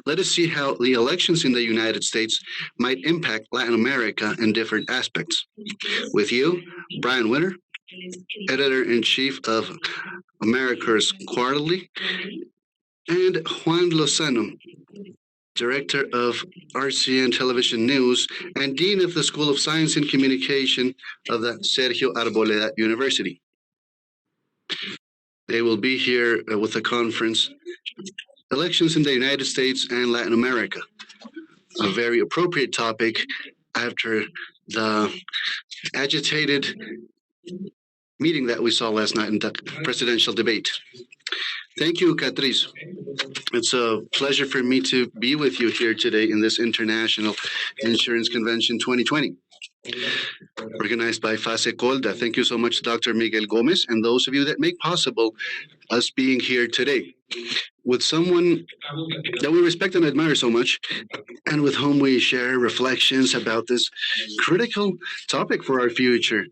Let us see how the elections in the United States might impact Latin America in different aspects. With you, Brian Winter, editor-in-chief of America's Quarterly, and Juan Lozano, director of RCN Television News and dean of the School of Science and Communication of the Sergio Arboleda University. They will be here with the conference, Elections in the United States and Latin America, a very appropriate topic after the agitated meeting that we saw last night in the presidential debate. Thank you, Catrice. It's a pleasure for me to be with you here today in this International Insurance Convention 2020, organized by FASECOLDA. Thank you so much, Dr. Miguel Gomez, and those of you that make possible us being here today with someone that we respect and admire so much, and with whom we share reflections about this critical topic for our future,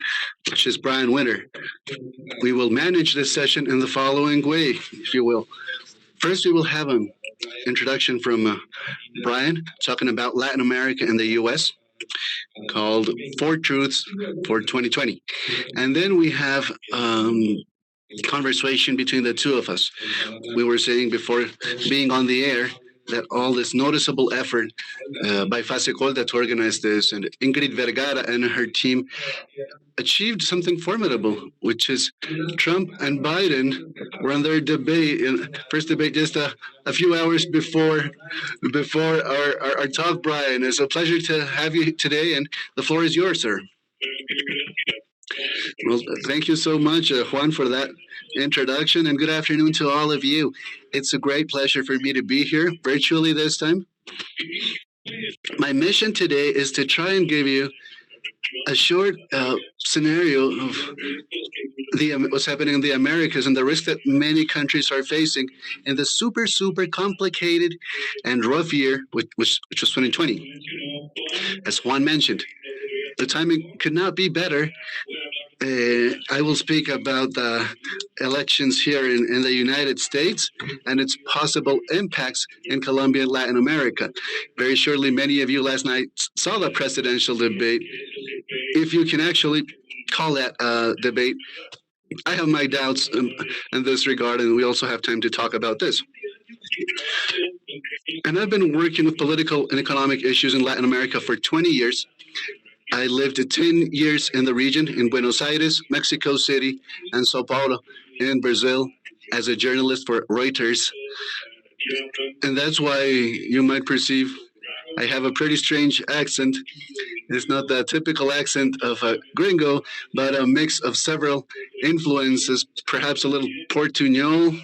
which is Brian Winter. We will manage this session in the following way, if you will. First, we will have an introduction from Brian talking about Latin America and the U.S., called Four Truths for 2020. And then we have conversation between the two of us. We were saying before being on the air that all this noticeable effort by FASECOLDA to organize this, and Ingrid Vergara and her team achieved something formidable, which is Trump and Biden were on their debate, first debate just a few hours before our talk, Brian. It's a pleasure to have you today, and the floor is yours, sir. Well, thank you so much, Juan, for that introduction, and good afternoon to all of you. It's a great pleasure for me to be here, virtually this time. My mission today is to try and give you a short scenario of what's happening in the Americas and the risk that many countries are facing in the super complicated and rough year, which was 2020. As Juan mentioned, the timing could not be better. I will speak about the elections here in the United States and its possible impacts in Colombia and Latin America. Very surely many of you last night saw the presidential debate, if you can actually call that a debate. I have my doubts in this regard, and we also have time to talk about this. And I've been working with political and economic issues in Latin America for 20 years. I lived 10 years in the region, in Buenos Aires, Mexico City, and Sao Paulo in Brazil as a journalist for Reuters. And that's why you might perceive I have a pretty strange accent. It's not the typical accent of a gringo, but a mix of several influences, perhaps a little Portuñol,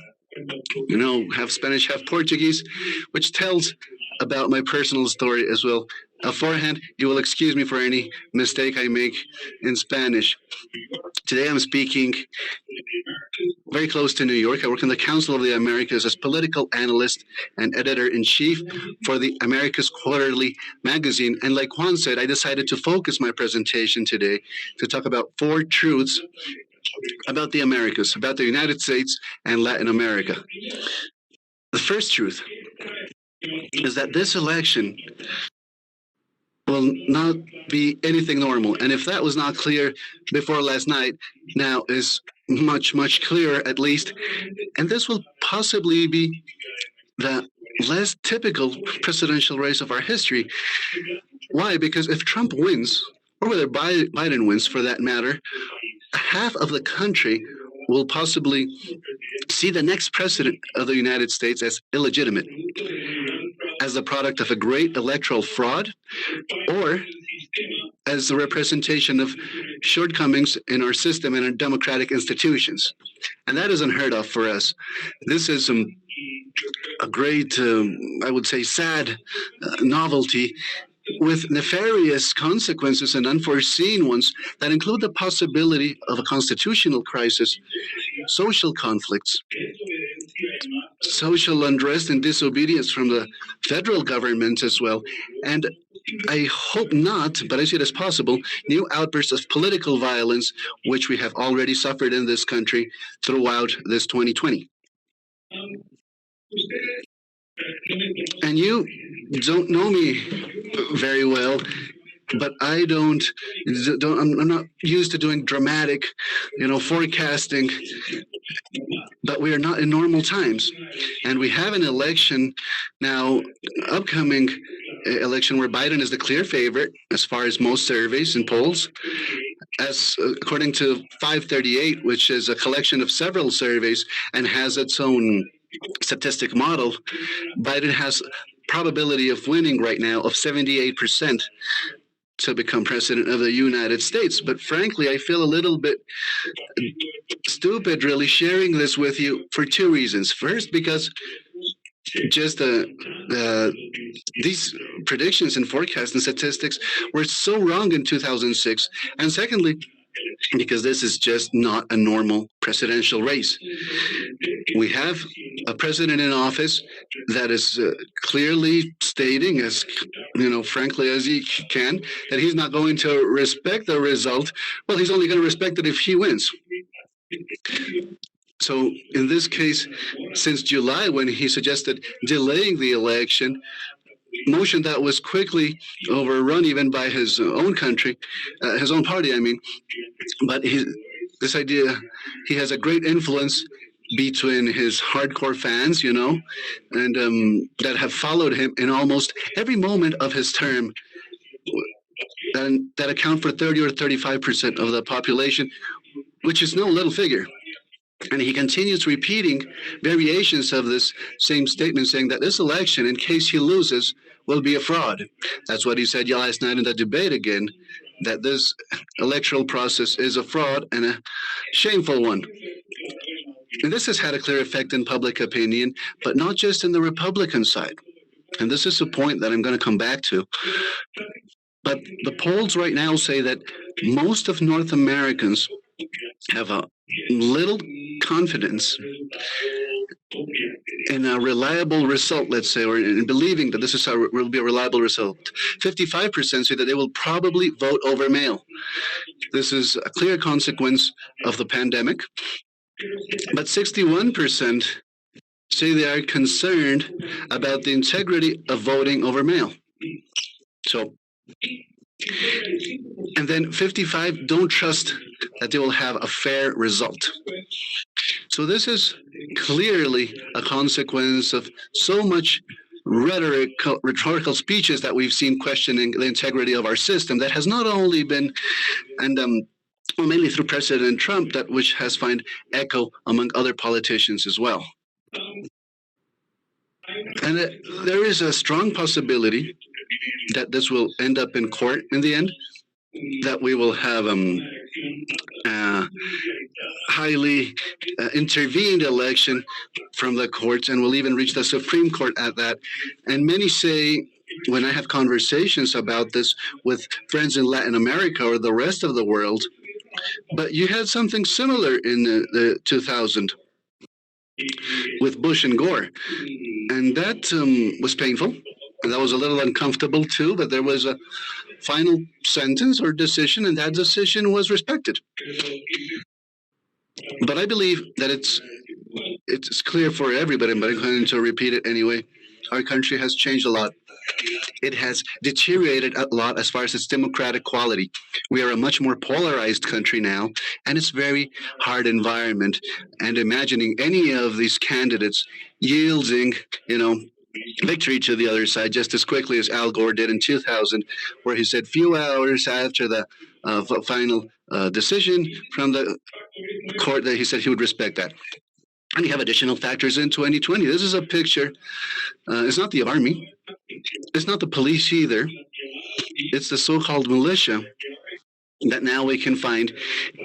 half Spanish, half Portuguese, which tells about my personal story as well. Beforehand, you will excuse me for any mistake I make in Spanish. Today I'm speaking very close to New York. I work in the Council of the Americas as political analyst and editor-in-chief for the America's Quarterly magazine. And like Juan said, I decided to focus my presentation today to talk about four truths about the Americas, about the United States and Latin America. The first truth is that this election will not be anything normal. And if that was not clear before last night, now is much clearer at least. And this will possibly be the less typical presidential race of our history. Why? Because if Trump wins, or whether Biden wins for that matter, half of the country will possibly see the next president of the United States as illegitimate, as the product of a great electoral fraud, or as the representation of shortcomings in our system and our democratic institutions. And that is unheard of for us. This is a great, I would say, sad novelty, with nefarious consequences and unforeseen ones that include the possibility of a constitutional crisis, social conflicts, social unrest and disobedience from the federal government as well, and I hope not, but I see it as possible, new outbursts of political violence, which we have already suffered in this country throughout this 2020. And you don't know me very well, but I'm not used to doing dramatic, forecasting, but we are not in normal times. And we have an election now, upcoming election where Biden is the clear favorite as far as most surveys and polls. As according to 538, which is a collection of several surveys and has its own statistic model, Biden has probability of winning right now of 78% to become president of the United States. But frankly, I feel a little bit stupid really sharing this with you for two reasons. First, because just these predictions and forecasts and statistics were so wrong in 2006. And secondly, because this is just not a normal presidential race. We have a president in office that is clearly stating, as frankly as he can, that he's not going to respect the result. Well, he's only going to respect it if he wins. So in this case, since July, when he suggested delaying the election, motion that was quickly overrun even by his own country, his own party, I mean. But this idea, he has a great influence between his hardcore fans, and that have followed him in almost every moment of his term, and that account for 30 or 35% of the population, which is no little figure. And he continues repeating variations of this same statement, saying that this election, in case he loses, will be a fraud. That's what he said last night in the debate again, that this electoral process is a fraud and a shameful one. And this has had a clear effect in public opinion, but not just in the Republican side. And this is a point that I'm going to come back to. But the polls right now say that most of North Americans have a little confidence in a reliable result, let's say, or in believing that this will be a reliable result. 55% say that they will probably vote over mail. This is a clear consequence of the pandemic. But 61% say they are concerned about the integrity of voting over mail. So, and then 55 don't trust that they will have a fair result. So this is clearly a consequence of so much rhetorical speeches that we've seen questioning the integrity of our system that has not only been, and mainly through President Trump, which has found echo among other politicians as well. And there is a strong possibility that this will end up in court in the end, that we will have highly intervened election from the courts, and will even reach the Supreme Court at that. And many say, when I have conversations about this with friends in Latin America or the rest of the world, but you had something similar in the 2000 with Bush and Gore, and that was painful, and that was a little uncomfortable too, but there was a final sentence or decision, and that decision was respected. But I believe that it's clear for everybody, but I'm going to repeat it anyway. Our country has changed a lot. It has deteriorated a lot as far as its democratic quality. We are a much more polarized country now, and it's very hard environment. And imagining any of these candidates yielding, victory to the other side just as quickly as Al Gore did in 2000, where he said few hours after the final decision from the court that he said he would respect that. And you have additional factors in 2020. This is a picture. It's not the army. It's not the police either. It's the so-called militia that now we can find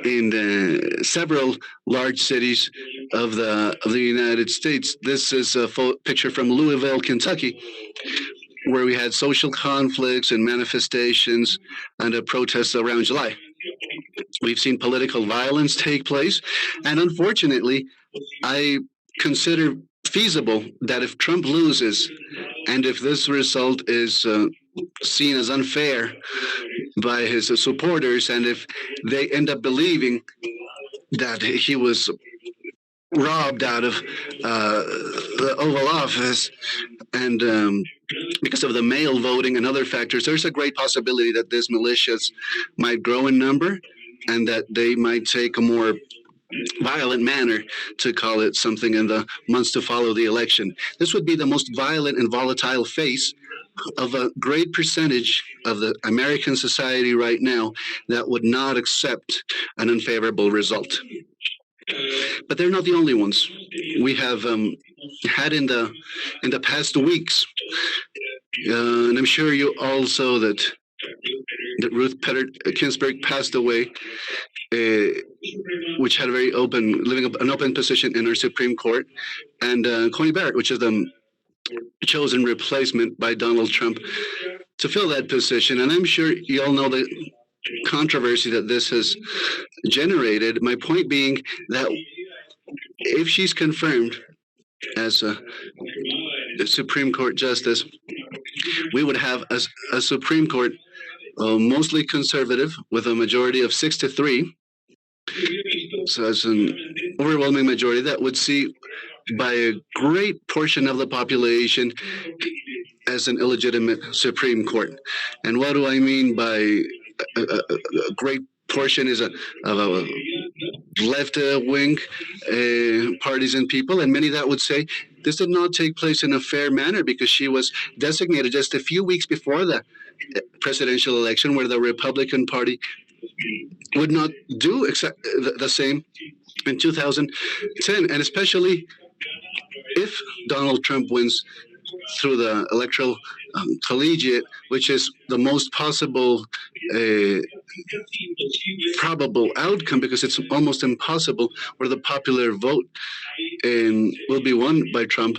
in several large cities of the United States. This is a picture from Louisville, Kentucky, where we had social conflicts and manifestations and protests around July. We've seen political violence take place, and unfortunately, I consider feasible that if Trump loses, and if this result is seen as unfair by his supporters, and if they end up believing that he was robbed out of the Oval Office, and because of the mail voting and other factors, there's a great possibility that these militias might grow in number and that they might take a more violent manner, to call it something, in the months to follow the election. This would be the most violent and volatile phase of a great percentage of the American society right now that would not accept an unfavorable result. But they're not the only ones. We have had in the past weeks, and I'm sure you all saw that Ruth Bader Ginsburg passed away, which had a very an open position in our Supreme Court, and Coney Barrett, which is the chosen replacement by Donald Trump to fill that position. And I'm sure you all know the controversy that this has generated. My point being that if she's confirmed as a Supreme Court justice, we would have a Supreme Court mostly conservative with a majority of 6-3. So as an overwhelming majority that would see by a great portion of the population as an illegitimate Supreme Court. And what do I mean by a great portion is of a left wing parties and people, and many that would say this did not take place in a fair manner because she was designated just a few weeks before the presidential election, where the Republican Party would not do the same in 2010, and especially if Donald Trump wins through the electoral collegiate, which is the most possible probable outcome, because it's almost impossible where the popular vote will be won by Trump,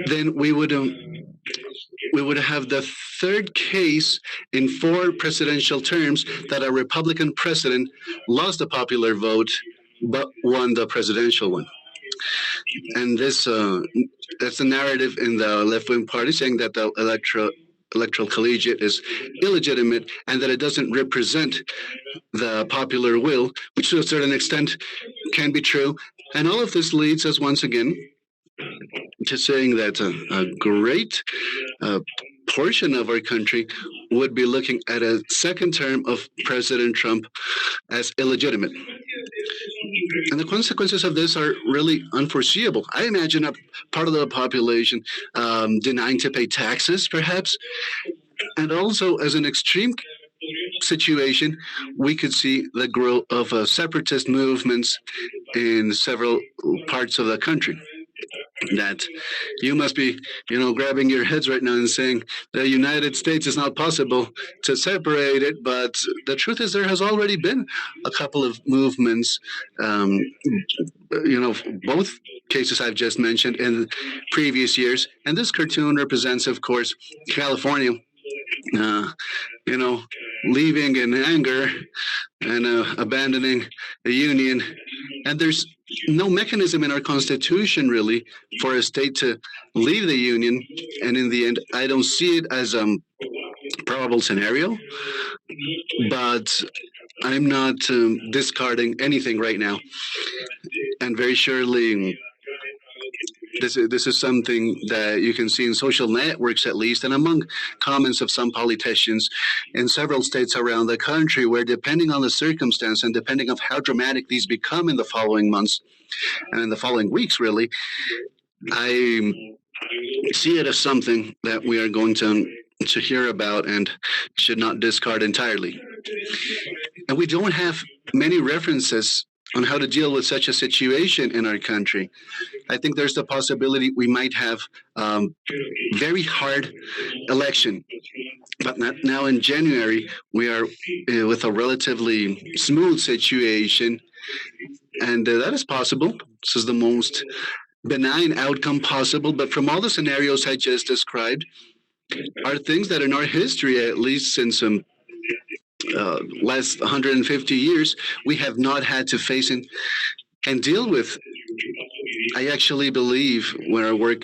then we would have the third case in 4 presidential terms that a Republican president lost the popular vote but won the presidential one. And that's the narrative in the left-wing party, saying that the electoral collegiate is illegitimate and that it doesn't represent the popular will, which to a certain extent can be true. And all of this leads us once again to saying that a great portion of our country would be looking at a second term of President Trump as illegitimate. And the consequences of this are really unforeseeable. I imagine a part of the population denying to pay taxes, perhaps. And also, as an extreme situation, we could see the growth of separatist movements in several parts of the country. That you must be, grabbing your heads right now and saying the United States is not possible to separate it. But the truth is there has already been a couple of movements, both cases I've just mentioned in previous years. And this cartoon represents, of course, California, leaving in anger and abandoning the Union. And there's no mechanism in our Constitution, really, for a state to leave the Union. And in the end, I don't see it as a probable scenario, but I'm not discarding anything right now. And very surely, this is something that you can see in social networks, at least, and among comments of some politicians in several states around the country, where depending on the circumstance and depending on how dramatic these become in the following months and in the following weeks, really, I see it as something that we are going to hear about and should not discard entirely. And we don't have many references on how to deal with such a situation in our country. I think there's the possibility we might have very hard election. But now in January, we are with a relatively smooth situation, and that is possible. This is the most benign outcome possible. But from all the scenarios I just described, are things that in our history, at least since last 150 years, we have not had to face and deal with. I actually believe when I work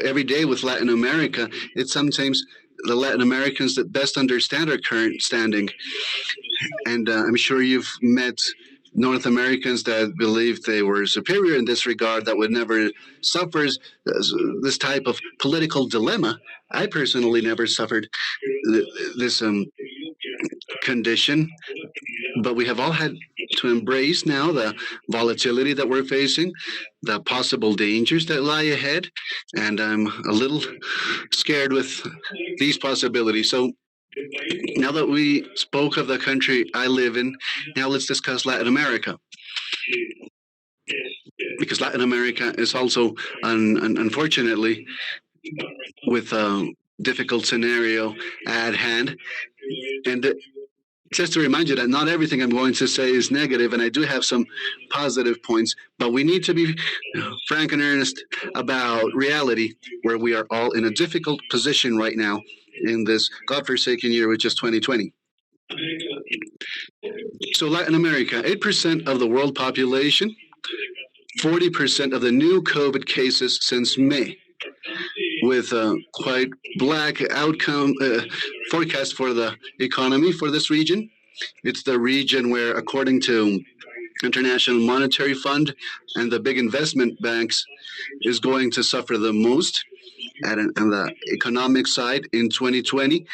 every day with Latin America, it's sometimes the Latin Americans that best understand our current standing. And I'm sure you've met North Americans that believed they were superior in this regard, that would never suffer this type of political dilemma. I personally never suffered this condition, but we have all had to embrace now the volatility that we're facing, the possible dangers that lie ahead, and I'm a little scared with these possibilities. So now that we spoke of the country I live in, now let's discuss Latin America. Because Latin America is also, unfortunately, with a difficult scenario at hand. And just to remind you that not everything I'm going to say is negative, and I do have some positive points, but we need to be frank and earnest about reality, where we are all in a difficult position right now in this godforsaken year, which is 2020. So Latin America, 8% of the world population, 40% of the new COVID cases since May, with a quite black outcome forecast for the economy for this region. It's the region where, according to International Monetary Fund and the big investment banks, is going to suffer the most on the economic side in 2020,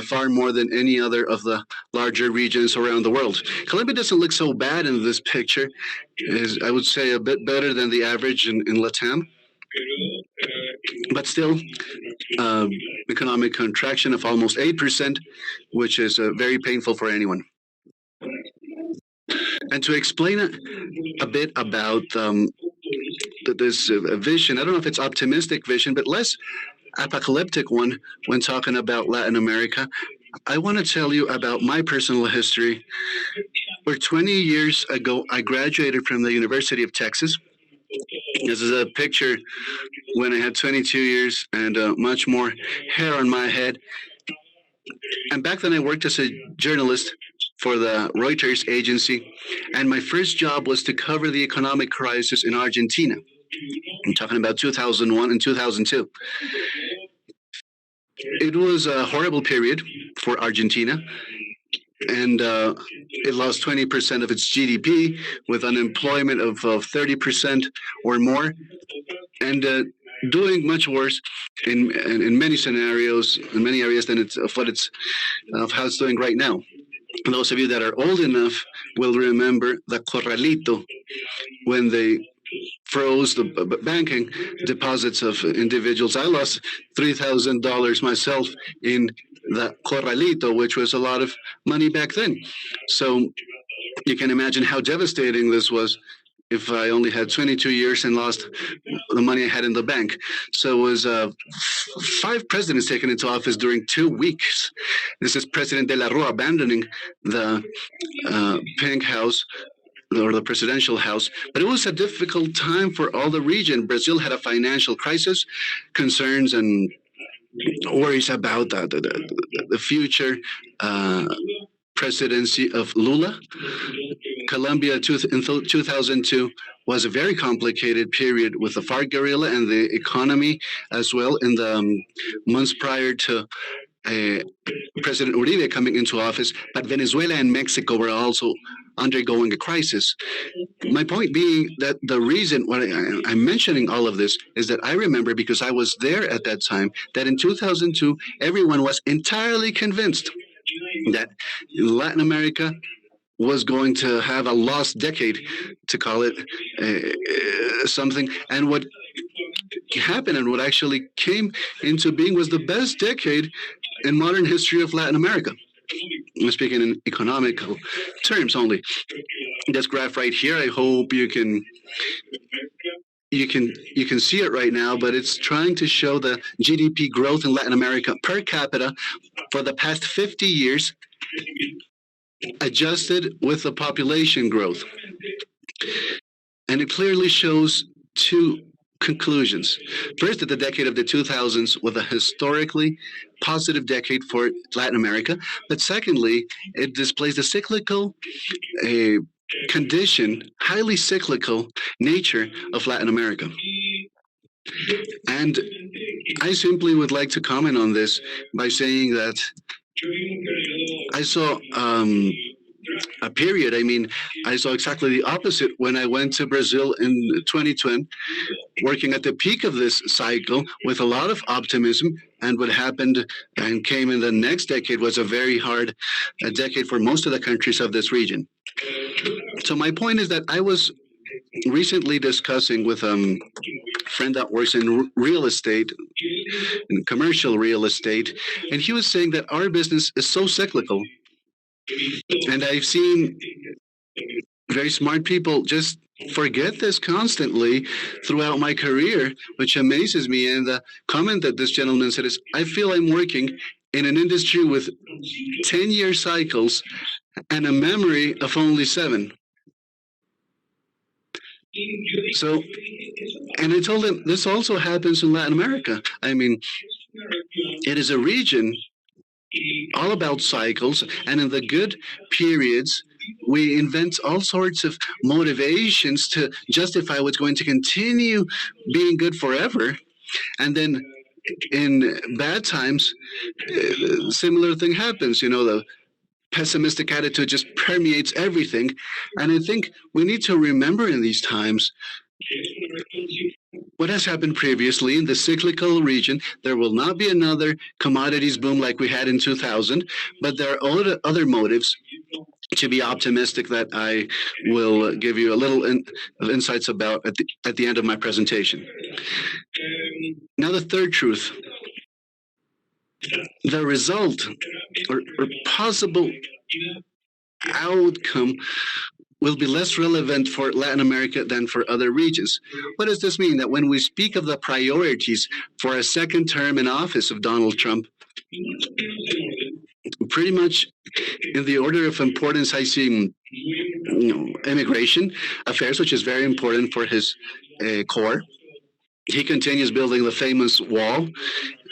far more than any other of the larger regions around the world. Colombia doesn't look so bad in this picture. Is, I would say, a bit better than the average in LATAM. But still, economic contraction of almost 8%, which is very painful for anyone. And to explain a bit about this vision, I don't know if it's optimistic vision, but less apocalyptic one when talking about Latin America, I want to tell you about my personal history. Where 20 years ago, I graduated from the University of Texas. This is a picture when I had 22 years and much more hair on my head. And back then I worked as a journalist for the Reuters agency, and my first job was to cover the economic crisis in Argentina. I'm talking about 2001 and 2002. It was a horrible period for Argentina, and it lost 20% of its GDP with unemployment of 30% or more, and doing much worse in many scenarios, in many areas than of how it's doing right now. Those of you that are old enough will remember the corralito, when they froze the banking deposits of individuals. I lost $3,000 myself in the corralito, which was a lot of money back then. So you can imagine how devastating this was if I only had 22 years and lost the money I had in the bank. So it was 5 presidents taken into office during 2 weeks. This is President De La Rua abandoning the pink house, or the presidential house. But it was a difficult time for all the region. Brazil had a financial crisis, concerns and worries about the future presidency of Lula. Colombia in 2002 was a very complicated period with the FARC guerrilla and the economy as well in the months prior to President Uribe coming into office. But Venezuela and Mexico were also undergoing a crisis. My point being that the reason why I'm mentioning all of this is that I remember, because I was there at that time, that in 2002, everyone was entirely convinced that Latin America was going to have a lost decade, to call it something. And what happened and what actually came into being was the best decade in modern history of Latin America. I'm speaking in economical terms only. This graph right here, I hope you can see it right now, but it's trying to show the GDP growth in Latin America per capita for the past 50 years, adjusted with the population growth. And it clearly shows 2 conclusions. First, that the decade of the 2000s was a historically positive decade for Latin America. But secondly, it displays the cyclical condition, highly cyclical nature of Latin America. And I simply would like to comment on this by saying that I saw a period. I mean, I saw exactly the opposite when I went to Brazil in 2020, working at the peak of this cycle with a lot of optimism. And what happened and came in the next decade was a very hard decade for most of the countries of this region. So my point is that I was recently discussing with a friend that works in real estate, in commercial real estate, and he was saying that our business is so cyclical. And I've seen very smart people just forget this constantly throughout my career, which amazes me. And the comment that this gentleman said is, I feel I'm working in an industry with 10-year cycles and a memory of only 7. So, and I told him this also happens in Latin America. I mean, it is a region all about cycles, and in the good periods, we invent all sorts of motivations to justify what's going to continue being good forever. And then in bad times, similar thing happens. You know, the pessimistic attitude just permeates everything. And I think we need to remember in these times what has happened previously in the cyclical region. There will not be another commodities boom like we had in 2000, but there are other motives to be optimistic that I will give you a little insights about at the end of my presentation. Now, the third truth. The result or possible outcome will be less relevant for Latin America than for other regions. What does this mean? That when we speak of the priorities for a second term in office of Donald Trump, pretty much in the order of importance, I see immigration affairs, which is very important for his core. He continues building the famous wall.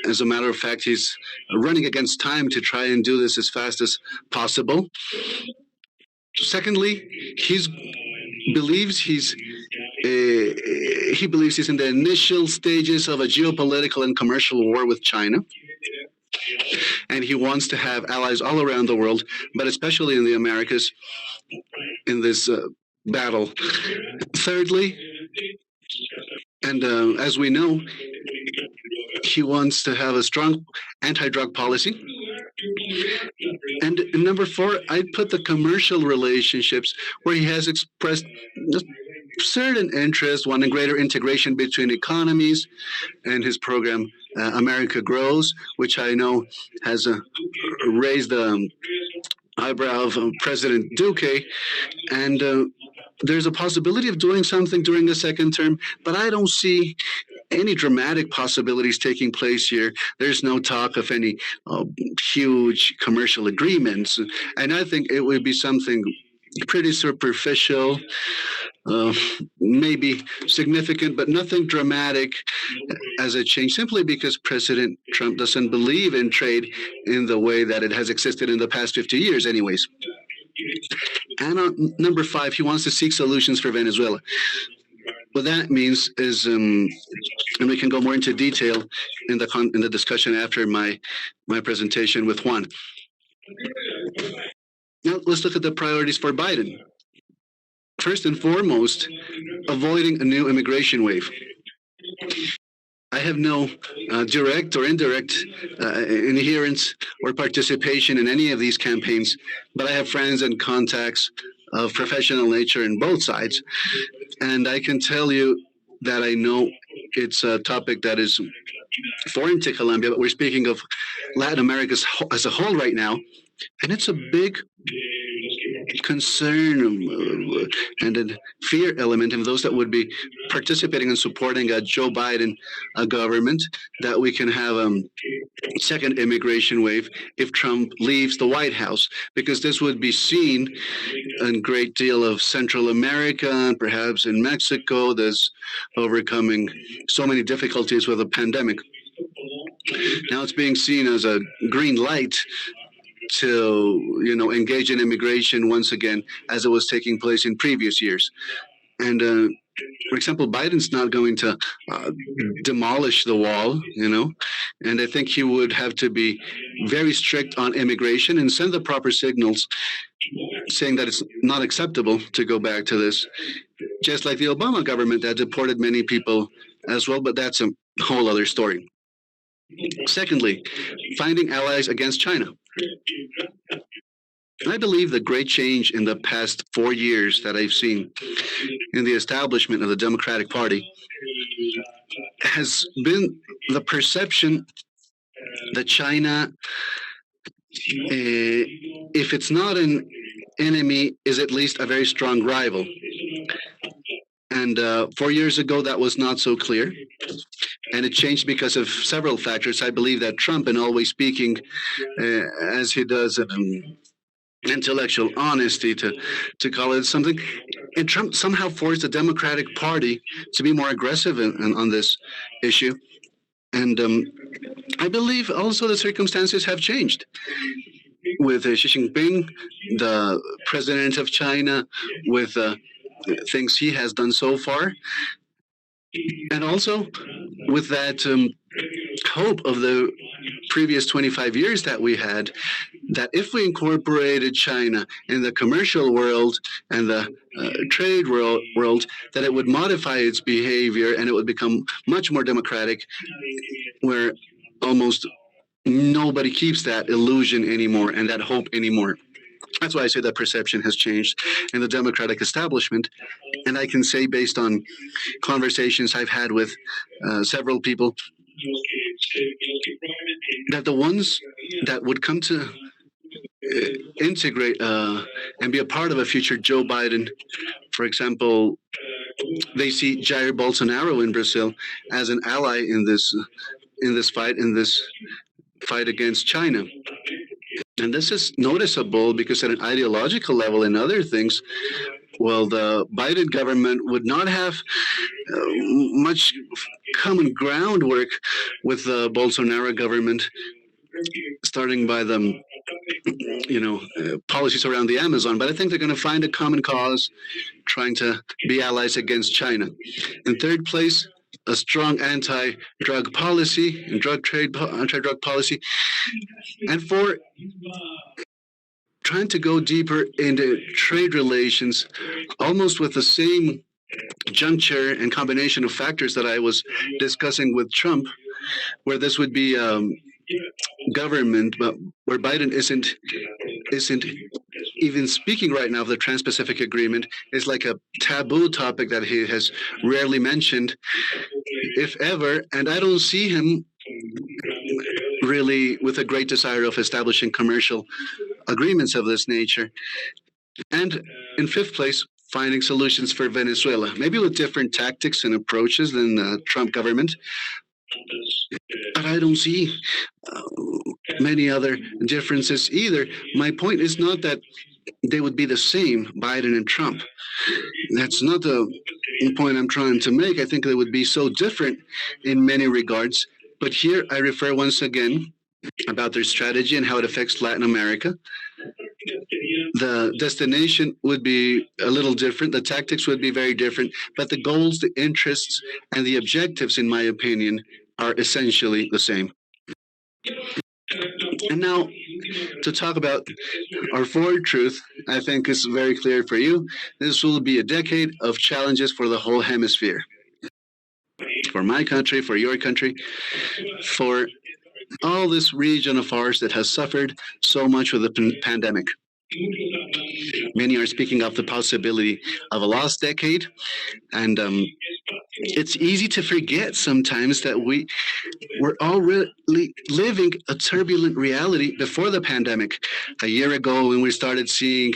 As a matter of fact, he's running against time to try and do this as fast as possible. Secondly, he believes he's in the initial stages of a geopolitical and commercial war with China. And he wants to have allies all around the world, but especially in the Americas, in this battle. Thirdly, and as we know, he wants to have a strong anti-drug policy. And number 4, I put the commercial relationships where he has expressed certain interest, wanting greater integration between economies, and his program America Grows, which I know has raised the eyebrow of President Duque. And there's a possibility of doing something during the second term, but I don't see any dramatic possibilities taking place here. There's no talk of any huge commercial agreements. And I think it would be something pretty superficial, maybe significant, but nothing dramatic as a change, simply because President Trump doesn't believe in trade in the way that it has existed in the past 50 years anyways. And number 5, he wants to seek solutions for Venezuela. What that means is, and we can go more into detail in the discussion after my presentation with Juan. Now let's look at the priorities for Biden. First and foremost, avoiding a new immigration wave. I have no direct or indirect adherence or participation in any of these campaigns, but I have friends and contacts of professional nature in both sides. And I can tell you that I know it's a topic that is foreign to Colombia, but we're speaking of Latin America as a whole right now. And it's a big concern and a fear element in those that would be participating and supporting a Joe Biden government, that we can have a second immigration wave if Trump leaves the White House, because this would be seen in a great deal of Central America and perhaps in Mexico that's overcoming so many difficulties with the pandemic. Now it's being seen as a green light to engage in immigration once again, as it was taking place in previous years. And for example, Biden's not going to demolish the wall, and I think he would have to be very strict on immigration and send the proper signals saying that it's not acceptable to go back to this, just like the Obama government that deported many people as well, but that's a whole other story. Secondly, finding allies against China. I believe the great change in the past 4 years that I've seen in the establishment of the Democratic Party has been the perception that China, if it's not an enemy, is at least a very strong rival. And 4 years ago, that was not so clear. And it changed because of several factors. I believe that Trump, and always speaking as he does, intellectual honesty to call it something, and Trump somehow forced the Democratic Party to be more aggressive on this issue. And I believe also the circumstances have changed. With Xi Jinping, the president of China, with things he has done so far, and also with that hope of the previous 25 years that we had, that if we incorporated China in the commercial world and the trade world, that it would modify its behavior and it would become much more democratic, where almost nobody keeps that illusion anymore and that hope anymore. That's why I say that perception has changed in the democratic establishment. And I can say, based on conversations I've had with several people, that the ones that would come to integrate and be a part of a future Joe Biden, for example, they see Jair Bolsonaro in Brazil as an ally in this fight against China. And this is noticeable because at an ideological level and other things, well, the Biden government would not have much common groundwork with the Bolsonaro government, starting by the policies around the Amazon. But I think they're going to find a common cause, trying to be allies against China. In third place, a strong anti-drug policy and anti-drug policy. And for trying to go deeper into trade relations, almost with the same juncture and combination of factors that I was discussing with Trump, where this would be government, but where Biden isn't even speaking right now of the Trans-Pacific Agreement. Is like a taboo topic that he has rarely mentioned, if ever, and I don't see him really with a great desire of establishing commercial agreements of this nature. And in fifth place, finding solutions for Venezuela, maybe with different tactics and approaches than the Trump government. But I don't see many other differences either. My point is not that they would be the same, Biden and Trump. That's not the point I'm trying to make. I think they would be so different in many regards. But here I refer once again about their strategy and how it affects Latin America. The destination would be a little different. The tactics would be very different. But the goals, the interests, and the objectives, in my opinion, are essentially the same. And now, to talk about our forward truth, I think is very clear for you. This will be a decade of challenges for the whole hemisphere. For my country, for your country, for all this region of ours that has suffered so much with the pandemic. Many are speaking of the possibility of a lost decade, and it's easy to forget sometimes that we were already living a turbulent reality before the pandemic. A year ago, when we started seeing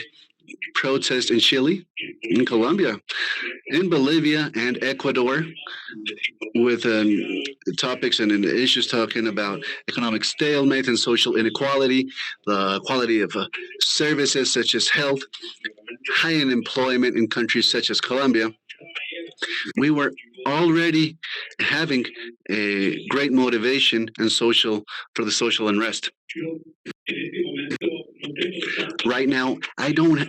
protests in Chile, in Colombia, in Bolivia, and Ecuador, with topics and issues talking about economic stalemate and social inequality, the quality of services such as health, high unemployment in countries such as Colombia. We were already having a great motivation and for the social unrest. Right now, I don't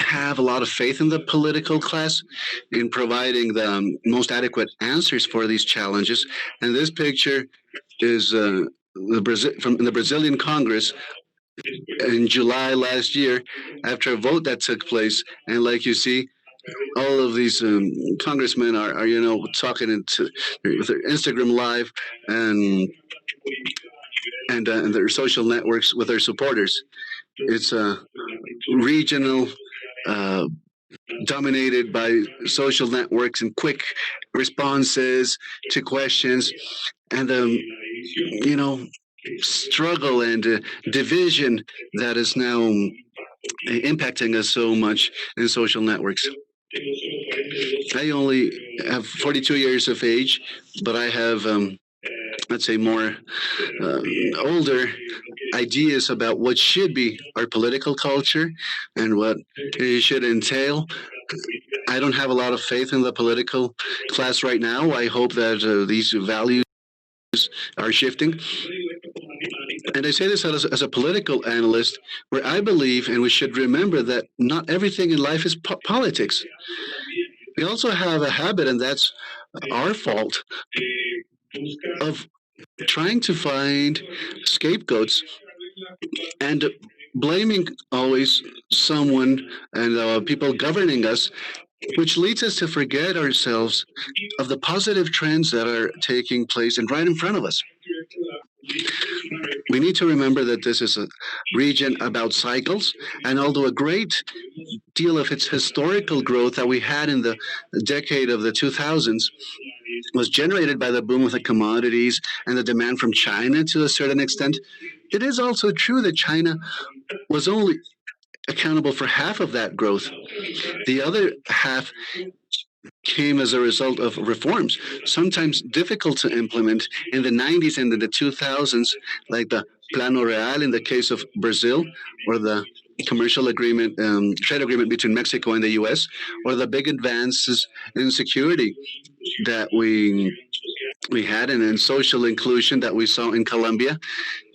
have a lot of faith in the political class in providing the most adequate answers for these challenges. And this picture is from the Brazilian Congress, in July last year after a vote that took place. And like you see, all of these congressmen are talking into with their Instagram live and and their social networks with their supporters. It's regional, uh, dominated by social networks and quick responses to questions, and you know struggle and division that is now impacting us so much in social networks. I only have 42 years of age, but I have, let's say, more uh, older ideas about what should be our political culture and what it should entail. I don't have a lot of faith in the political class right now. I hope that these values are shifting. And I say this as a political analyst, where I believe, and we should remember that not everything in life is politics. We also have a habit, and that's our fault, of trying to find scapegoats and blaming always someone and people governing us, which leads us to forget ourselves of the positive trends that are taking place and right in front of us. We need to remember that this is a region about cycles, and although a great deal of its historical growth that we had in the decade of the 2000s was generated by the boom of the commodities and the demand from China to a certain extent, it is also true that China was only accountable for half of that growth. The other half came as a result of reforms, sometimes difficult to implement in the 90s and in the 2000s, like the Plano Real in the case of Brazil, or the commercial agreement, trade agreement between Mexico and the US, or the big advances in security that we had, and in social inclusion that we saw in Colombia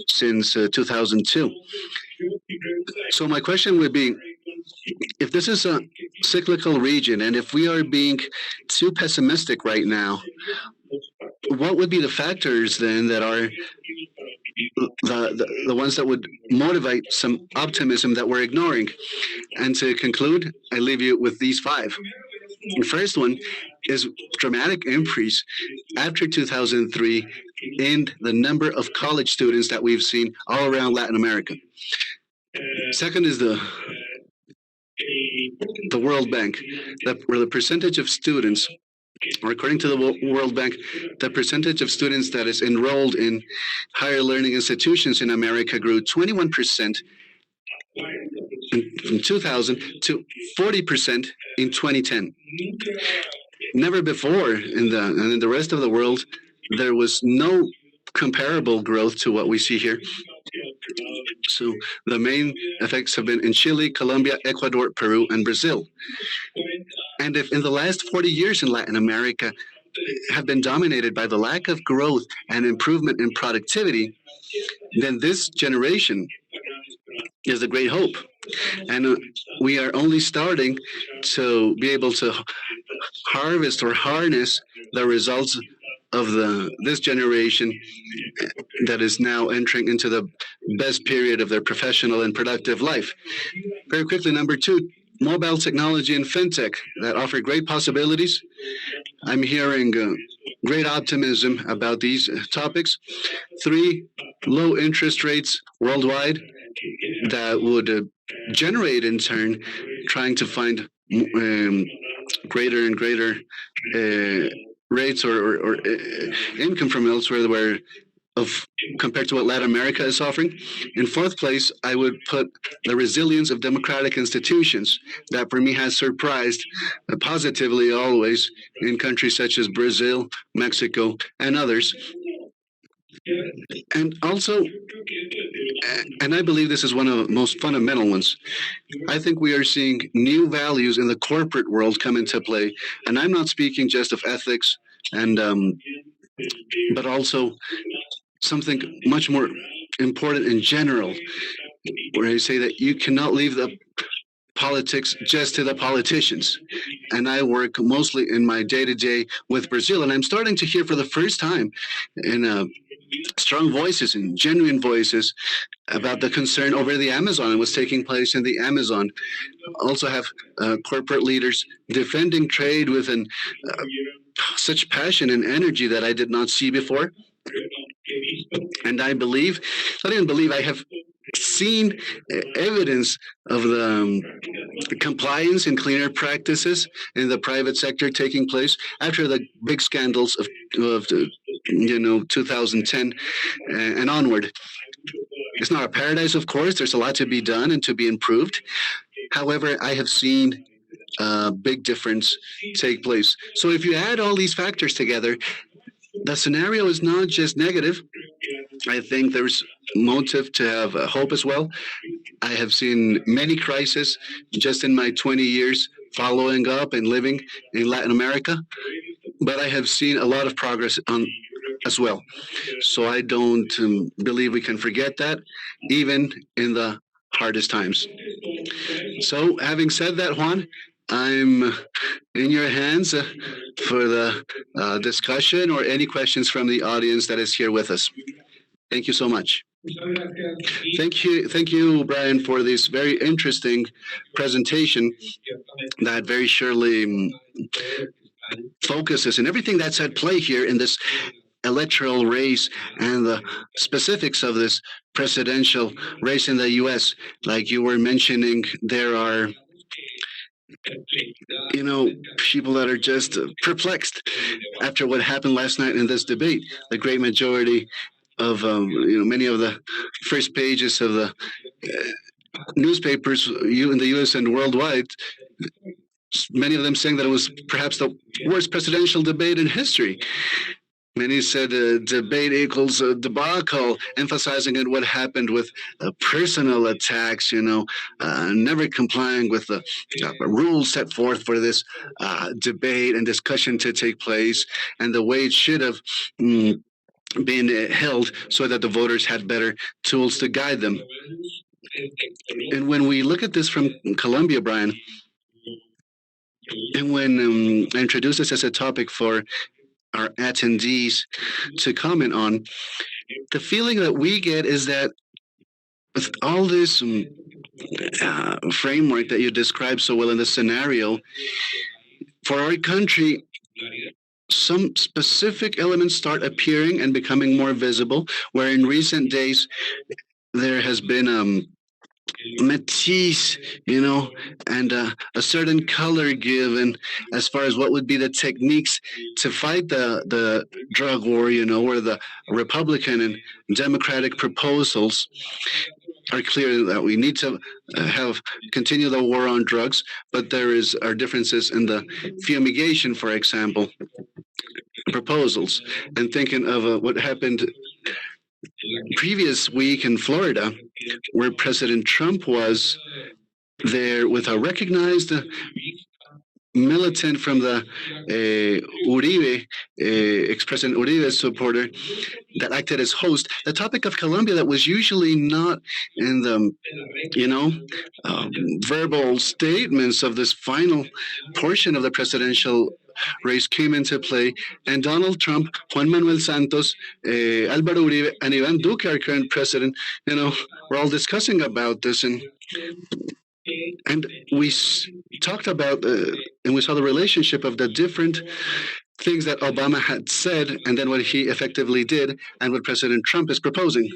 since 2002. So my question would be, if this is a cyclical region, and if we are being too pessimistic right now, what would be the factors then that are the ones that would motivate some optimism that we're ignoring? And to conclude, I leave you with these five. The first one is dramatic increase after 2003 in the number of college students that we've seen all around Latin America. Second is the World Bank, where the percentage of students, or according to the World Bank, the percentage of students that is enrolled in higher learning institutions in America grew 21% from 2000 to 40% in 2010. Never before in the rest of the world, there was no comparable growth to what we see here. So the main effects have been in Chile, Colombia, Ecuador, Peru, and Brazil. And if in the last 40 years in Latin America have been dominated by the lack of growth and improvement in productivity, then this generation is the great hope. And we are only starting to be able to harvest or harness the results of this generation that is now entering into the best period of their professional and productive life. Very quickly, number two, mobile technology and fintech that offer great possibilities. I'm hearing great optimism about these topics. Three, low interest rates worldwide that would generate, in turn, trying to find greater and greater rates or income from elsewhere where compared to what Latin America is offering. In fourth place, I would put the resilience of democratic institutions that for me has surprised positively always in countries such as Brazil, Mexico, and others. And also, and I believe this is one of the most fundamental ones, I think we are seeing new values in the corporate world come into play. And I'm not speaking just of ethics and but also something much more important in general, where I say that you cannot leave the politics just to the politicians. And I work mostly in my day-to-day with Brazil, and I'm starting to hear for the first time in strong voices and genuine voices about the concern over the Amazon and what's taking place in the Amazon. Also have corporate leaders defending trade with such passion and energy that I did not see before. And I believe, not even believe, I have seen evidence of the compliance and cleaner practices in the private sector taking place after the big scandals of 2010 and onward. It's not a paradise, of course. There's a lot to be done and to be improved. However, I have seen a big difference take place. So if you add all these factors together, the scenario is not just negative. I think there's motive to have hope as well. I have seen many crises just in my 20 years following up and living in Latin America, but I have seen a lot of progress as well. So I don't believe we can forget that, even in the hardest times. So having said that, Juan, I'm in your hands for the discussion or any questions from the audience that is here with us. Thank you so much. Thank you, Brian, for this very interesting presentation that very surely focuses on everything that's at play here in this electoral race and the specifics of this presidential race in the U.S. Like you were mentioning, there are people that are just perplexed after what happened last night in this debate. The great majority of many of the first pages of the newspapers in the U.S. and worldwide, many of them saying that it was perhaps the worst presidential debate in history. Many said debate equals a debacle, emphasizing on what happened with personal attacks, never complying with the rules set forth for this debate and discussion to take place, and the way it should have been held so that the voters had better tools to guide them. And when we look at this from Colombia, Brian, and when I introduce this as a topic for our attendees to comment on, the feeling that we get is that with all this framework that you described so well in the scenario, for our country, some specific elements start appearing and becoming more visible, where in recent days there has been matisse, and a certain color given as far as what would be the techniques to fight the drug war, where the Republican and Democratic proposals are clear that we need to continue the war on drugs, but there are differences in the fumigation, for example, proposals. And thinking of what happened previous week in Florida, where President Trump was there with a recognized militant from the Uribe, ex-President Uribe supporter, that acted as host. The topic of Colombia that was usually not in the, verbal statements of this final portion of the presidential race came into play, and Donald Trump, Juan Manuel Santos, Álvaro Uribe, and Iván Duque, our current president, we're all discussing about this, and we talked about and we saw the relationship of the different things that Obama had said, and then what he effectively did, and what President Trump is proposing.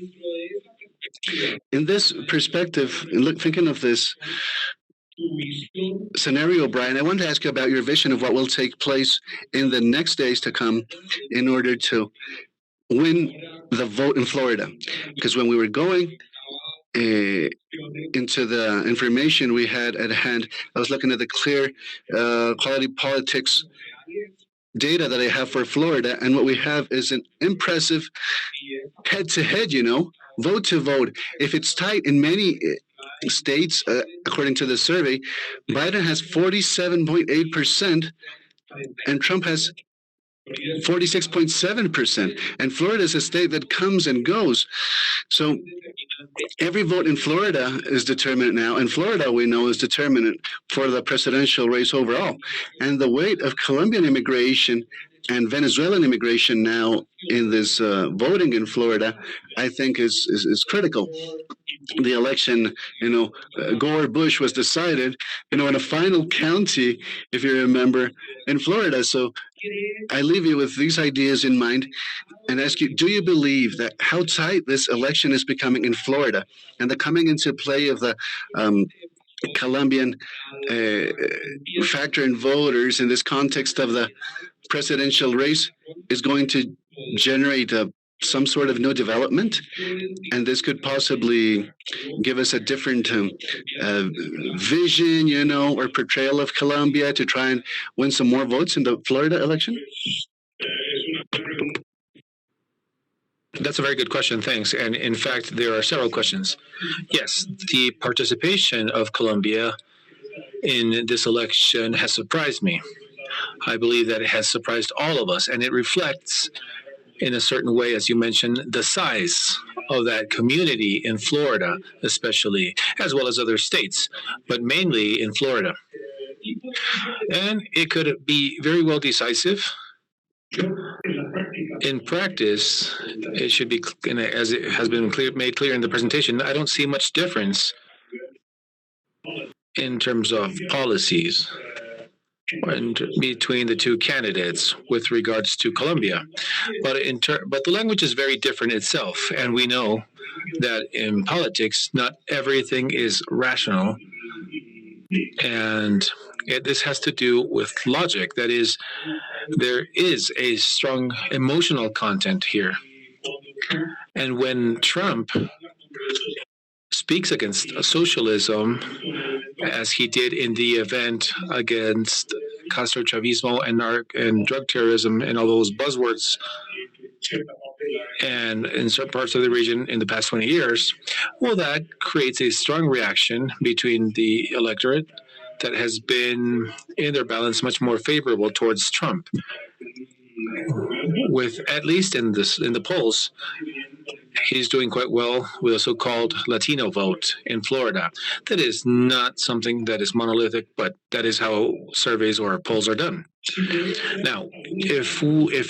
In this perspective, thinking of this scenario, Brian, I wanted to ask you about your vision of what will take place in the next days to come in order to win the vote in Florida. Because when we were going into the information we had at hand, I was looking at the clear quality politics data that I have for Florida, and what we have is an impressive head-to-head, vote to vote. If it's tight in many states, according to the survey, Biden has 47.8%, and Trump has 46.7%. And Florida is a state that comes and goes. So every vote in Florida is determinant now, and Florida, we know, is determinant for the presidential race overall. And the weight of Colombian immigration And Venezuelan immigration now in this voting in Florida, I think is critical. The election, Gore Bush was decided, in a final county, if you remember, in Florida. So I leave you with these ideas in mind and ask you, do you believe that how tight this election is becoming in Florida and the coming into play of the Colombian factor in voters in this context of the presidential race is going to generate some sort of new development, and this could possibly give us a different vision, or portrayal of Colombia to try and win some more votes in the Florida election? That's a very good question, thanks. And in fact, there are several questions. Yes, the participation of Colombia in this election has surprised me. I believe that it has surprised all of us, and it reflects, in a certain way, as you mentioned, the size of that community in Florida, especially, as well as other states, but mainly in Florida. And it could be very well decisive. In practice, it should be, as it has been made clear in the presentation, I don't see much difference in terms of policies between the two candidates with regards to Colombia. But the language is very different itself, and we know that in politics, not everything is rational, and this has to do with logic. That is, there is a strong emotional content here. And when Trump speaks against socialism, as he did in the event against Castro Chavismo and drug terrorism and all those buzzwords, and in certain parts of the region in the past 20 years, well, that creates a strong reaction between the electorate that has been in their balance much more favorable towards Trump. With, at least in the polls, he's doing quite well with a so-called Latino vote in Florida. That is not something that is monolithic, but that is how surveys or polls are done. Now, if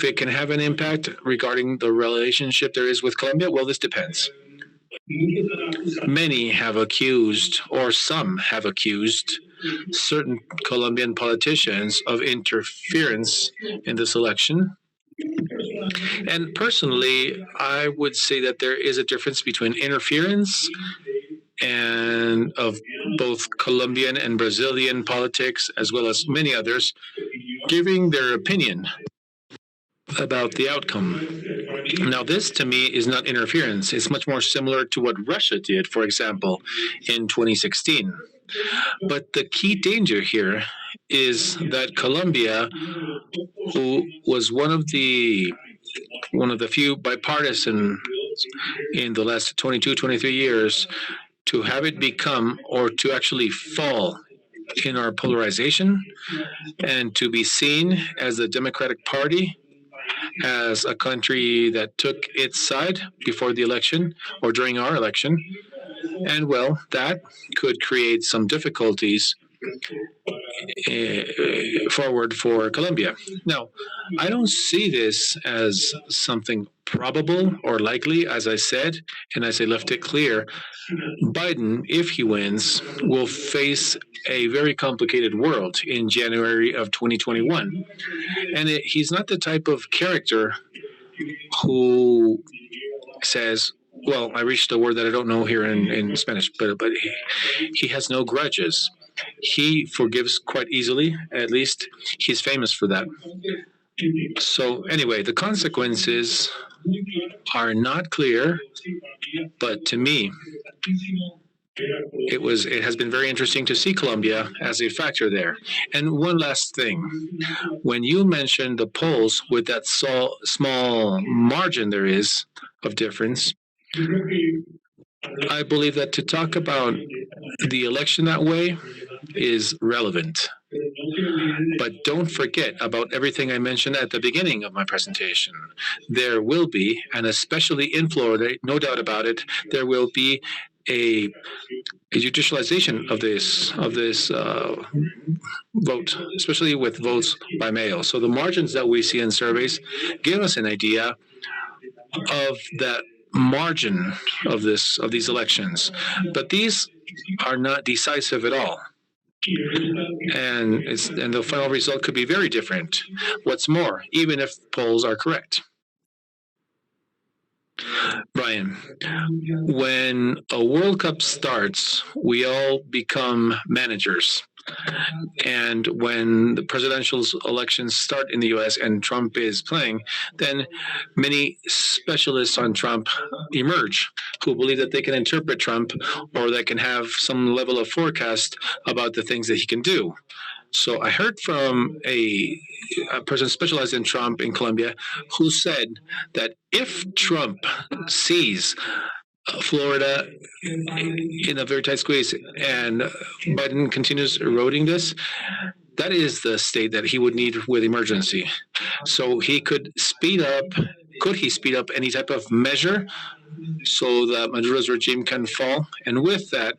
it can have an impact regarding the relationship there is with Colombia, well, this depends. Many have accused, or some have accused, certain Colombian politicians of interference in this election. And personally, I would say that there is a difference between interference and of both Colombian and Brazilian politics, as well as many others, giving their opinion about the outcome. Now, this to me is not interference. It's much more similar to what Russia did, for example, in 2016. But the key danger here is that Colombia, who was one of the few bipartisan in the last 22, 23 years, to have it become, or to actually fall in our polarization, and to be seen as a Democratic Party, as a country that took its side before the election or during our election. And well, that could create some difficulties forward for Colombia. Now, I don't see this as something probable or likely, as I said, and as I left it clear. Biden, if he wins, will face a very complicated world in January of 2021. And he's not the type of character who says, well, I reached a word that I don't know here in Spanish, but he has no grudges. He forgives quite easily. At least he's famous for that. So anyway, the consequences are not clear, but to me, it has been very interesting to see Colombia as a factor there. And one last thing, when you mentioned the polls with that small margin there is of difference, I believe that to talk about the election that way is relevant. But don't forget about everything I mentioned at the beginning of my presentation. There will be, and especially in Florida, no doubt about it, there will be a judicialization of this vote, especially with votes by mail. So the margins that we see in surveys give us an idea of that margin of these elections, but these are not decisive at all. And the final result could be very different. What's more, even if polls are correct. Brian, when a World Cup starts, we all become managers. And when the presidential elections start in the US and Trump is playing, then many specialists on Trump emerge who believe that they can interpret Trump or that can have some level of forecast about the things that he can do. So I heard from a person specialized in Trump in Colombia who said that if Trump sees Florida in a very tight squeeze and Biden continues eroding this, that is the state that he would need with emergency. So he could speed up, could he speed up any type of measure so that Maduro's regime can fall? And with that,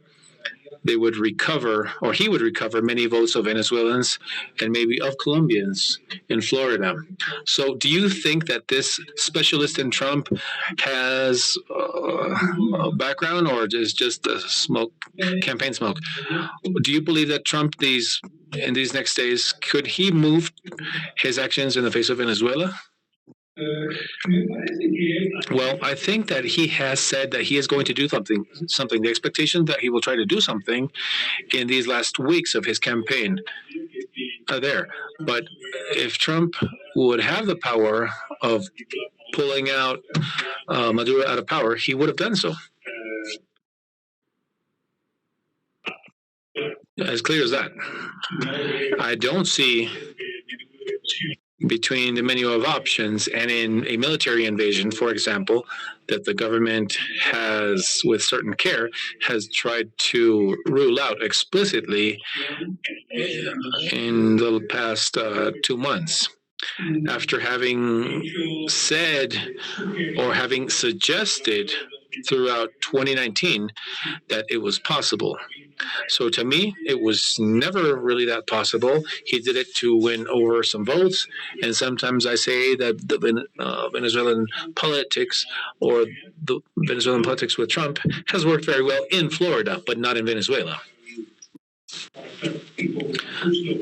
they would recover, or he would recover many votes of Venezuelans and maybe of Colombians in Florida. So do you think that this specialist in Trump has a background or is just a campaign smoke? Do you believe that Trump in these next days, could he move his actions in the face of Venezuela? Well, I think that he has said that he is going to do something. The expectation that he will try to do something in these last weeks of his campaign are there. But if Trump would have the power of pulling out Maduro out of power, he would have done so. As clear as that. I don't see between the menu of options and in a military invasion, for example, that the government has, with certain care, has tried to rule out explicitly in the past 2 months. After having said or having suggested throughout 2019 that it was possible. So to me, it was never really that possible. He did it to win over some votes. And sometimes I say that the Venezuelan politics or the Venezuelan politics with Trump has worked very well in Florida, but not in Venezuela.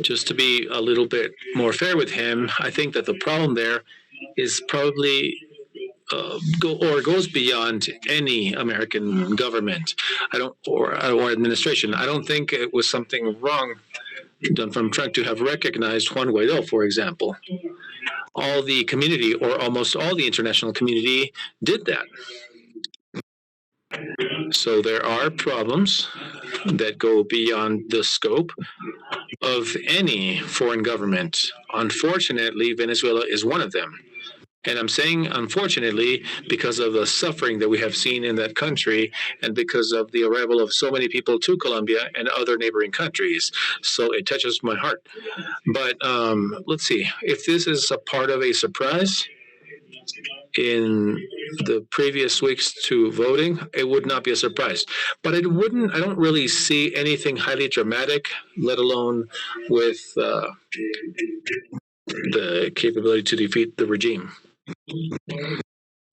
Just to be a little bit more fair with him, I think that the problem there is probably goes beyond any American government. Or administration. I don't think it was something wrong done from Trump to have recognized Juan Guaido, for example. All the community, or almost all the international community, did that. So there are problems that go beyond the scope of any foreign government. Unfortunately, Venezuela is one of them. And I'm saying unfortunately because of the suffering that we have seen in that country and because of the arrival of so many people to Colombia and other neighboring countries. So it touches my heart. But let's see, if this is a part of a surprise in the previous weeks to voting, it would not be a surprise. But I don't really see anything highly dramatic, let alone with the capability to defeat the regime.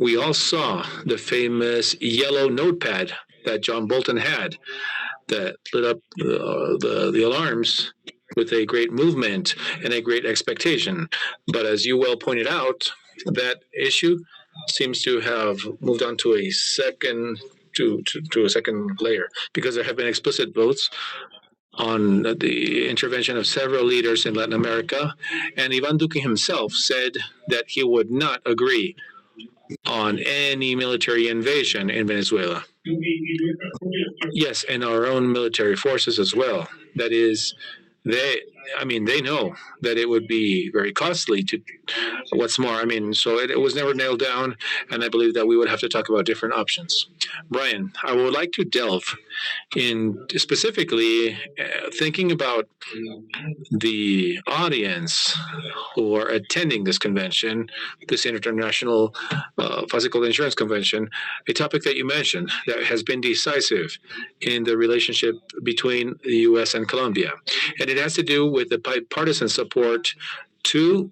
We all saw the famous yellow notepad that John Bolton had that lit up the alarms with a great movement and a great expectation. But as you well pointed out, that issue seems to have moved on to a second layer because there have been explicit votes on the intervention of several leaders in Latin America, and Ivan Duque himself said that he would not agree on any military invasion in Venezuela. Yes, and our own military forces as well. That is, I mean, they know that it would be very costly to, what's more, I mean, so it was never nailed down, and I believe that we would have to talk about different options. Brian, I would like to delve in specifically thinking about the audience who are attending this convention, this International Physical Insurance Convention, a topic that you mentioned that has been decisive in the relationship between the U.S. and Colombia. And it has to do with the bipartisan support to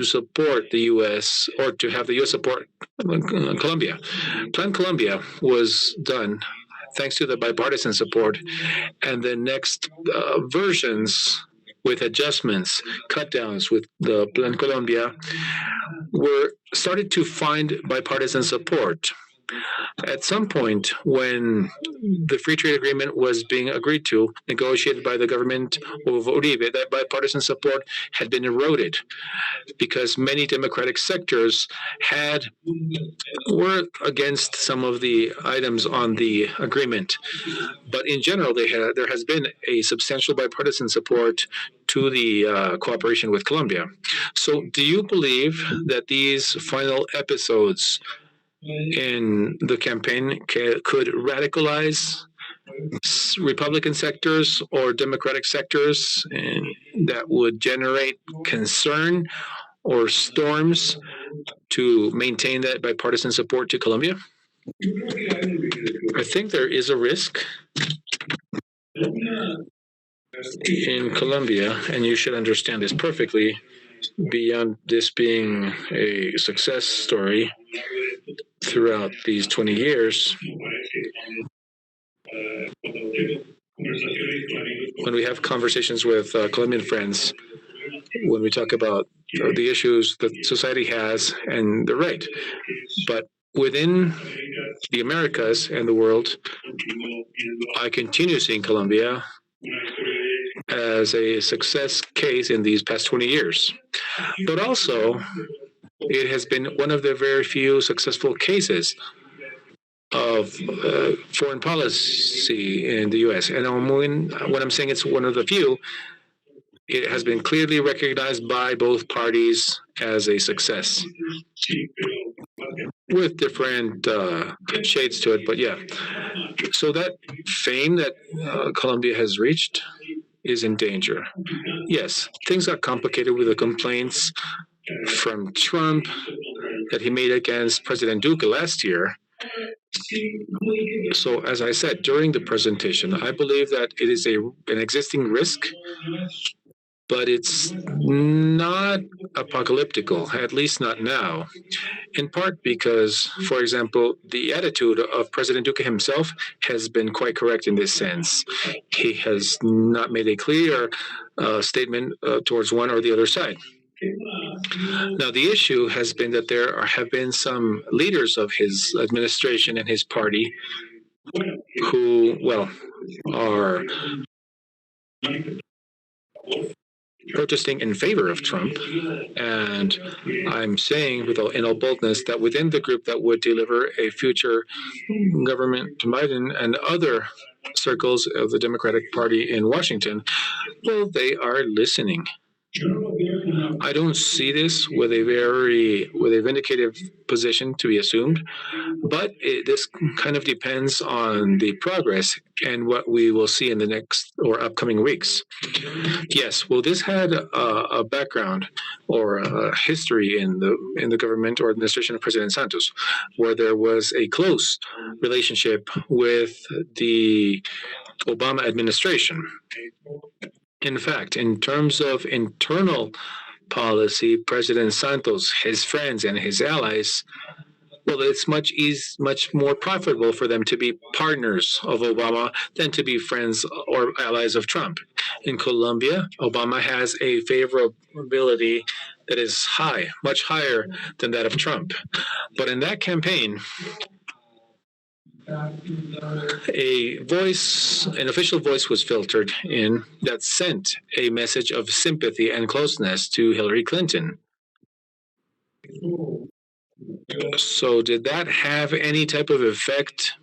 support the U.S. or to have the U.S. support Colombia. Plan Colombia was done thanks to the bipartisan support, and the next versions with adjustments, cut downs with the Plan Colombia were started to find bipartisan support. At some point, when the free trade agreement was being agreed to, negotiated by the government of Uribe, that bipartisan support had been eroded because many democratic sectors were against some of the items on the agreement. But in general, there has been a substantial bipartisan support to the cooperation with Colombia. So do you believe that these final episodes in the campaign could radicalize Republican sectors or Democratic sectors, and that would generate concern or storms to maintain that bipartisan support to Colombia? I think there is a risk in Colombia, and you should understand this perfectly, beyond this being a success story throughout these 20 years. When we have conversations with Colombian friends, when we talk about the issues that society has, and they're right, but within the Americas and the world, I continue seeing Colombia as a success case in these past 20 years. But also, it has been one of the very few successful cases of foreign policy in the U.S. And when I'm saying it's one of the few, it has been clearly recognized by both parties as a success, with different shades to it. But yeah, so that fame that Colombia has reached is in danger. Yes, things got complicated with the complaints from Trump that he made against President Duque last year. So, as I said during the presentation, I believe that it is an existing risk, but it's not apocalyptical, at least not now. In part because, for example, the attitude of President Duque himself has been quite correct in this sense. He has not made a clear statement towards one or the other side. Now, the issue has been that there have been some leaders of his administration and his party who, well, are protesting in favor of Trump. And I'm saying in all boldness that within the group that would deliver a future government to Biden and other circles of the Democratic Party in Washington, well, they are listening. I don't see this with a vindicative position to be assumed, but this kind of depends on the progress and what we will see in the next or upcoming weeks. Yes, well, this had a background or a history in the government or administration of President Santos, where there was a close relationship with the Obama administration. In fact, in terms of internal policy, President Santos, his friends, and his allies, well, it's much more profitable for them to be partners of Obama than to be friends or allies of Trump. In Colombia, Obama has a favorability that is high, much higher than that of Trump. But in that campaign, an official voice was filtered in that sent a message of sympathy and closeness to Hillary Clinton. So did that have any type of effect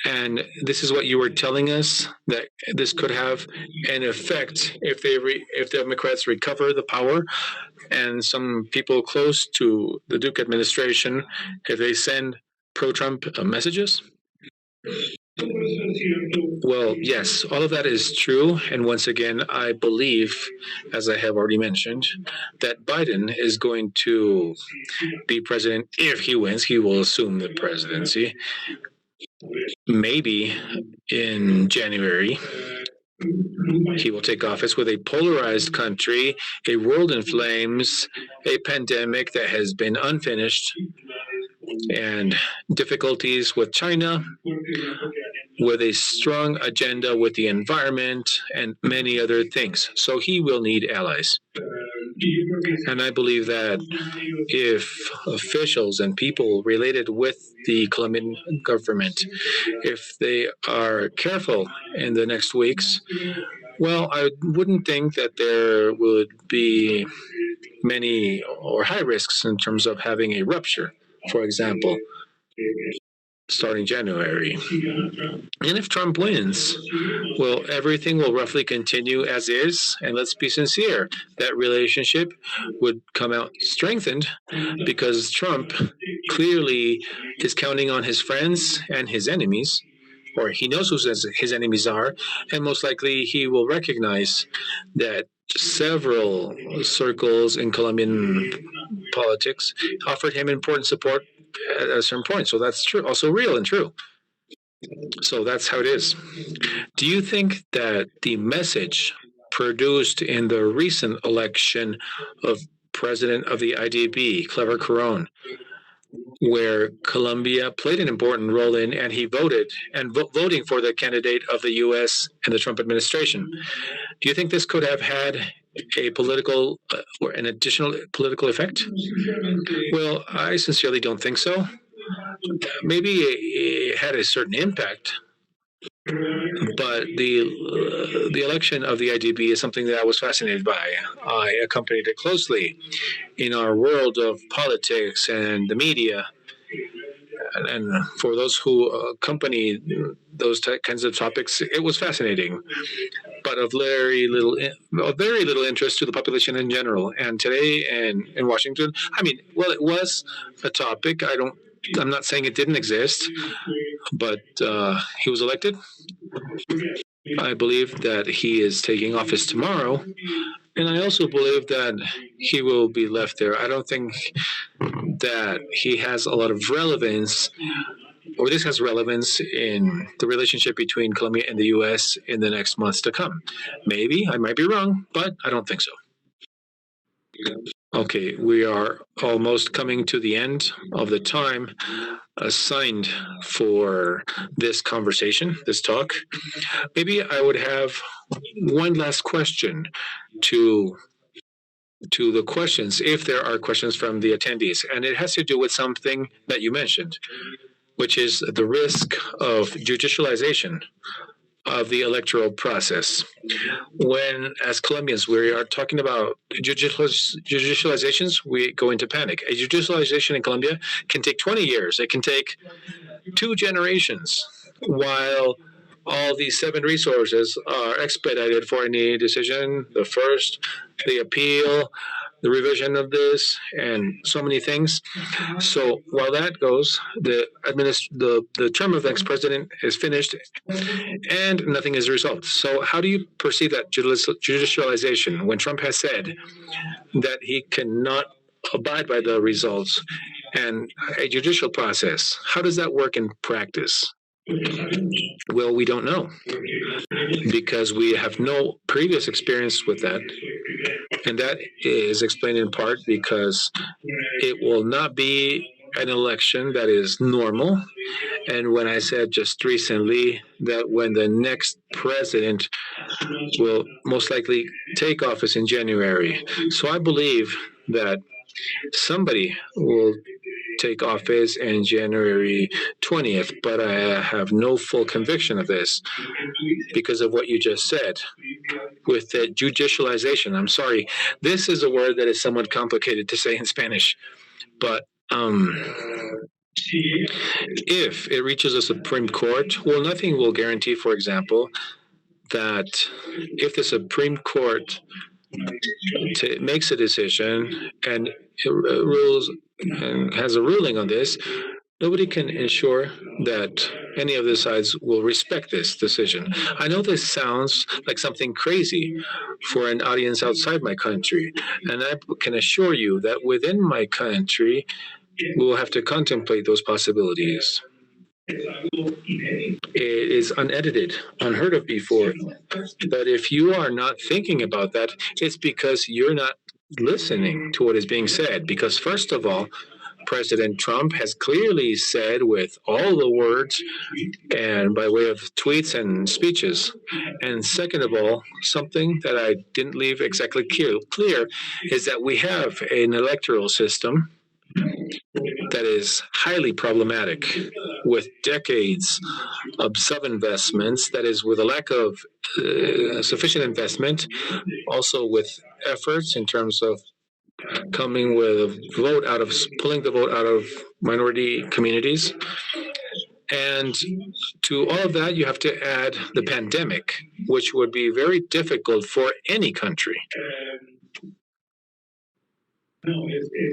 And this is what you were telling us, that this could have an effect if if the Democrats recover the power, and some people close to the Duke administration, if they send pro-Trump messages. Well, yes, all of that is true. And once again, I believe, as I have already mentioned, that Biden is going to be president. If he wins, he will assume the presidency. Maybe in January, he will take office with a polarized country, a world in flames, a pandemic that has been unfinished, and difficulties with China, with a strong agenda with the environment and many other things. So he will need allies. And I believe that if officials and people related with the Colombian government, if they are careful in the next weeks, well, I wouldn't think that there would be many or high risks in terms of having a rupture, for example, starting January. And if Trump wins, well, everything will roughly continue as is. And let's be sincere, that relationship would come out strengthened because Trump clearly is counting on his friends and his enemies, or he knows who his enemies are, and most likely he will recognize that several circles in Colombian politics offered him important support at a certain point. So that's true, also real and true. So that's how it is. Do you think that the message produced in the recent election of president of the IDB, Clever Caron, where Colombia played an important role in, and he voted, and voting for the candidate of the U.S. and the Trump administration, do you think this could have had a political or an additional political effect? Well, I sincerely don't think so. Maybe it had a certain impact, but the election of the IDB is something that I was fascinated by. I accompanied it closely in our world of politics and the media. And for those who accompany those kinds of topics, it was fascinating, but of very little interest to the population in general. And today in Washington, I mean, well, it was a topic. I'm not saying it didn't exist, but he was elected. I believe that he is taking office tomorrow, and I also believe that he will be left there. I don't think that he has a lot of relevance, or this has relevance in the relationship between Colombia and the U.S. in the next months to come. Maybe, I might be wrong, but I don't think so. Okay, we are almost coming to the end of the time assigned for this conversation, this talk. Maybe I would have one last question to the questions, if there are questions from the attendees, and it has to do with something that you mentioned, which is the risk of judicialization of the electoral process. When, as Colombians, we are talking about judicializations, we go into panic. A judicialization in Colombia can take 20 years. It can take 2 generations, while all these 7 resources are expedited for any decision, the first, the appeal, the revision of this, and so many things. So while that goes, the term of the ex-president is finished, and nothing is resolved. So how do you perceive that judicialization when Trump has said that he cannot abide by the results and a judicial process? How does that work in practice? Well, we don't know, because we have no previous experience with that. And that is explained in part because it will not be an election that is normal. And when I said just recently that when the next president will most likely take office in January. So I believe that somebody will take office in January 20th, but I have no full conviction of this because of what you just said with the judicialization. I'm sorry, this is a word that is somewhat complicated to say in Spanish, but If it reaches the Supreme Court, well, nothing will guarantee, for example, that if the Supreme Court makes a decision and rules and has a ruling on this, nobody can ensure that any of the sides will respect this decision. I know this sounds like something crazy for an audience outside my country, and I can assure you that within my country, we will have to contemplate those possibilities. It is unedited, unheard of before. But if you are not thinking about that, it's because you're not listening to what is being said. Because, first of all, President Trump has clearly said with all the words and by way of tweets and speeches. And second of all, something that I didn't leave exactly clear is that we have an electoral system that is highly problematic with decades of sub-investments, that is with a lack of sufficient investment, also with efforts in terms of coming with pulling the vote out of minority communities. And to all of that, you have to add the pandemic, which would be very difficult for any country.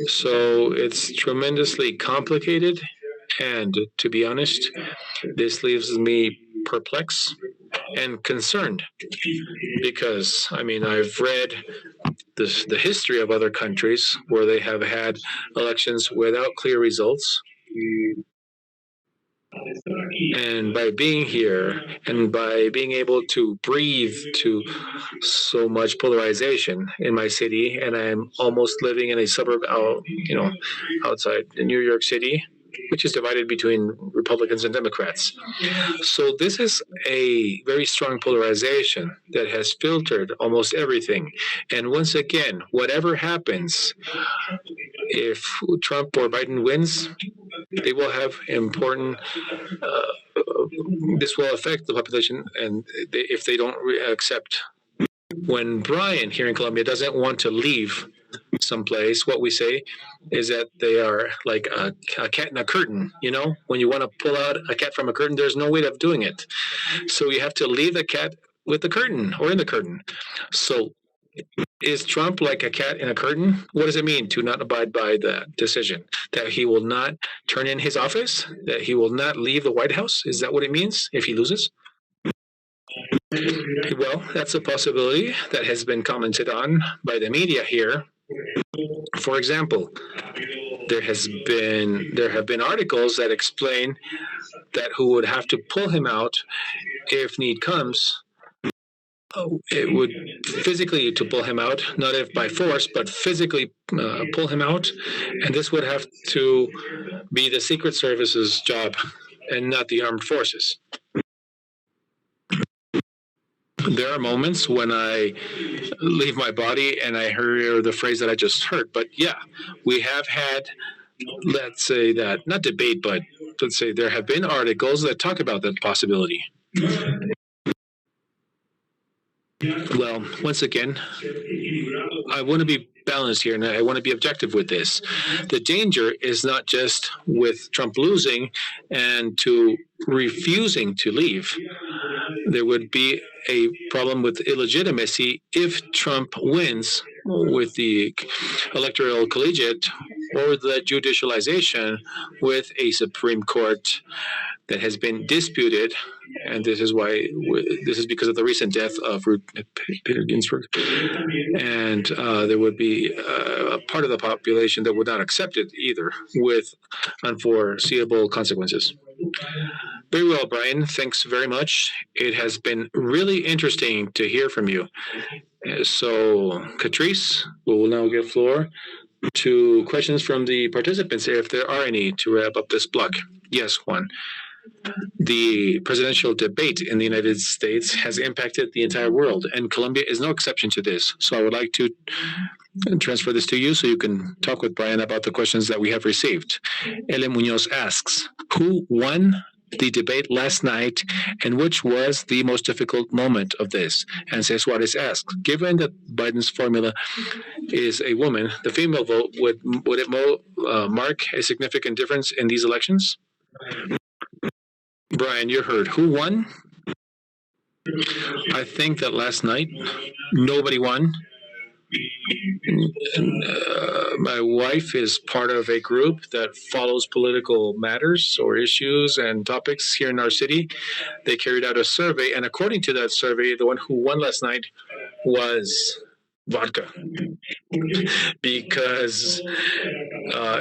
So it's tremendously complicated, and to be honest, this leaves me perplexed and concerned because, I've read the history of other countries where they have had elections without clear results. And by being here and by being able to breathe to so much polarization in my city, and I'm almost living in a suburb outside New York City, which is divided between Republicans and Democrats. So this is a very strong polarization that has filtered almost everything. And once again, whatever happens, if Trump or Biden wins, they will have important, this will affect the population, and if they don't accept. When Brian here in Colombia doesn't want to leave someplace, what we say is that they are like a cat in a curtain. When you want to pull out a cat from a curtain, there's no way of doing it. So you have to leave the cat with the curtain or in the curtain. So is Trump like a cat in a curtain? What does it mean to not abide by the decision? That he will not turn in his office? That he will not leave the White House? Is that what it means if he loses? Well, that's a possibility that has been commented on by the media here. For example, there have been articles that explain that who would have to pull him out if need comes. It would physically to pull him out, not if by force, but physically pull him out. And this would have to be the Secret Service's job and not the armed forces. There are moments when I leave my body and I hear the phrase that I just heard. But yeah, we have had, let's say that, not debate, but let's say there have been articles that talk about that possibility. Well, once again, I want to be balanced here and I want to be objective with this. The danger is not just with Trump losing and to refusing to leave. There would be a problem with illegitimacy if Trump wins with the electoral collegiate or the judicialization with a Supreme Court that has been disputed, and this is because of the recent death of Ruth Bader Ginsburg, and there would be a part of the population that would not accept it either, with unforeseeable consequences. Very well, Brian. Thanks very much. It has been really interesting to hear from you. So, Catrice, we will now give floor to questions from the participants, if there are any, to wrap up this block. Yes, Juan. The presidential debate in the United States has impacted the entire world, and Colombia is no exception to this. So I would like to transfer this to you so you can talk with Brian about the questions that we have received. Ele Munoz asks, who won the debate last night and which was the most difficult moment of this. And says what is asked. Given that Biden's formula is a woman, the female vote, would it mark a significant difference in these elections? Brian, you heard. Who won? I think that last night, nobody won. My wife is part of a group that follows political matters or issues and topics here in our city. They carried out a survey, and according to that survey, the one who won last night was vodka, because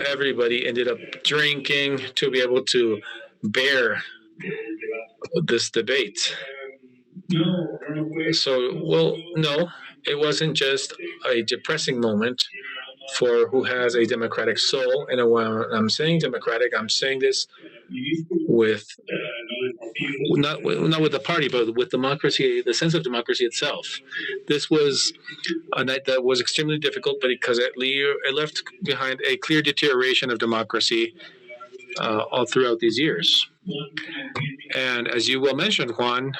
everybody ended up drinking to be able to bear this debate. So, well, no, it wasn't just a depressing moment for who has a democratic soul. And when I'm saying democratic, I'm saying this with not with the party, but with democracy, the sense of democracy itself. This was a night that was extremely difficult, but because it left behind a clear deterioration of democracy all throughout these years. And as you well mentioned, Juan,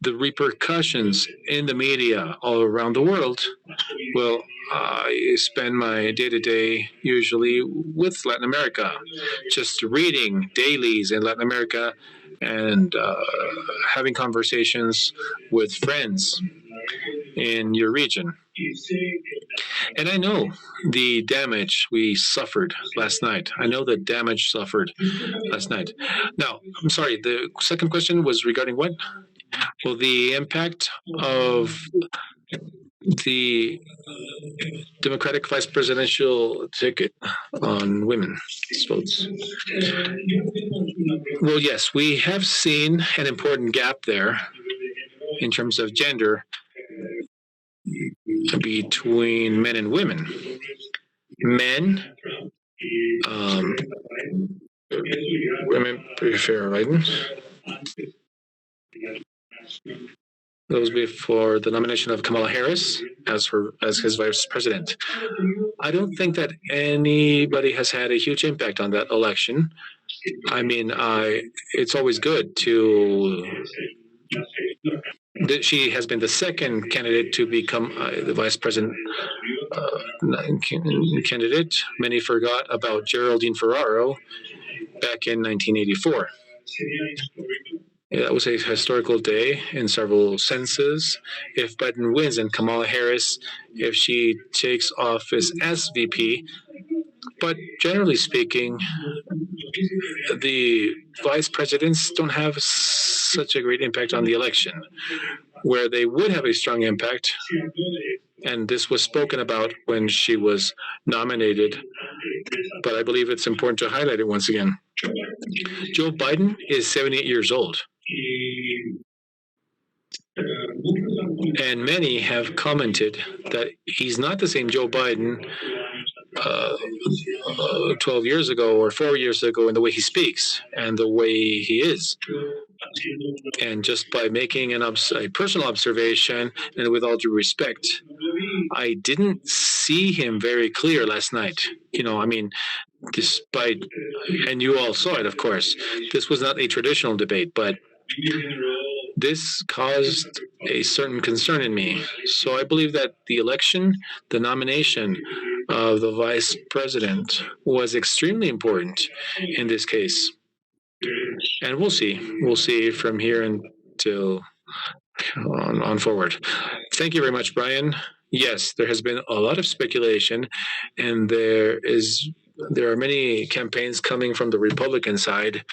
the repercussions in the media all around the world. Well, I spend my day-to-day usually with Latin America, just reading dailies in Latin America and having conversations with friends in your region. And I know the damage we suffered last night. I know the damage suffered last night. Now, I'm sorry, the second question was regarding what? Well, the impact of the Democratic vice presidential ticket on women's votes. Well, yes, we have seen an important gap there in terms of gender between men and women. Men, women prefer Biden. That was before the nomination of Kamala Harris as his vice president. I don't think that anybody has had a huge impact on that election. I mean, it's always good that she has been the second candidate to become the vice president candidate. Many forgot about Geraldine Ferraro back in 1984. That was a historical day in several senses. If Biden wins and Kamala Harris, if she takes office as VP, but generally speaking, the vice presidents don't have such a great impact on the election. Where they would have a strong impact, and this was spoken about when she was nominated, but I believe it's important to highlight it once again. Joe Biden is 78 years old. And many have commented that he's not the same Joe Biden 12 years ago or 4 years ago in the way he speaks and the way he is. And just by making a personal observation, and with all due respect, I didn't see him very clear last night. I mean, despite, and you all saw it, of course, this was not a traditional debate, but this caused a certain concern in me. So I believe that the election, the nomination of the vice president was extremely important in this case. And we'll see from here until on forward. Thank you very much, Brian. Yes, there has been a lot of speculation, and there are many campaigns coming from the Republican side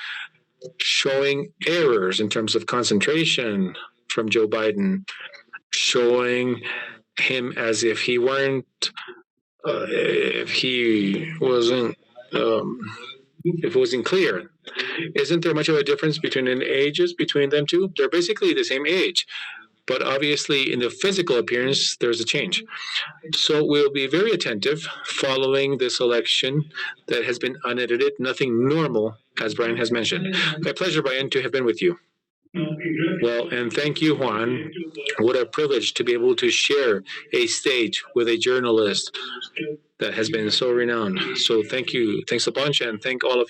showing errors in terms of concentration from Joe Biden, showing him as if he weren't, if it wasn't clear. Isn't there much of a difference between ages between them two? They're basically the same age, but obviously in the physical appearance, there's a change. So we'll be very attentive following this election that has been unedited, nothing normal, as Brian has mentioned. My pleasure, Brian, to have been with you. Well, and thank you, Juan. What a privilege to be able to share a stage with a journalist that has been so renowned. So thank you. Thanks a bunch, and thanks to all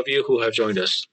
of you who have joined us.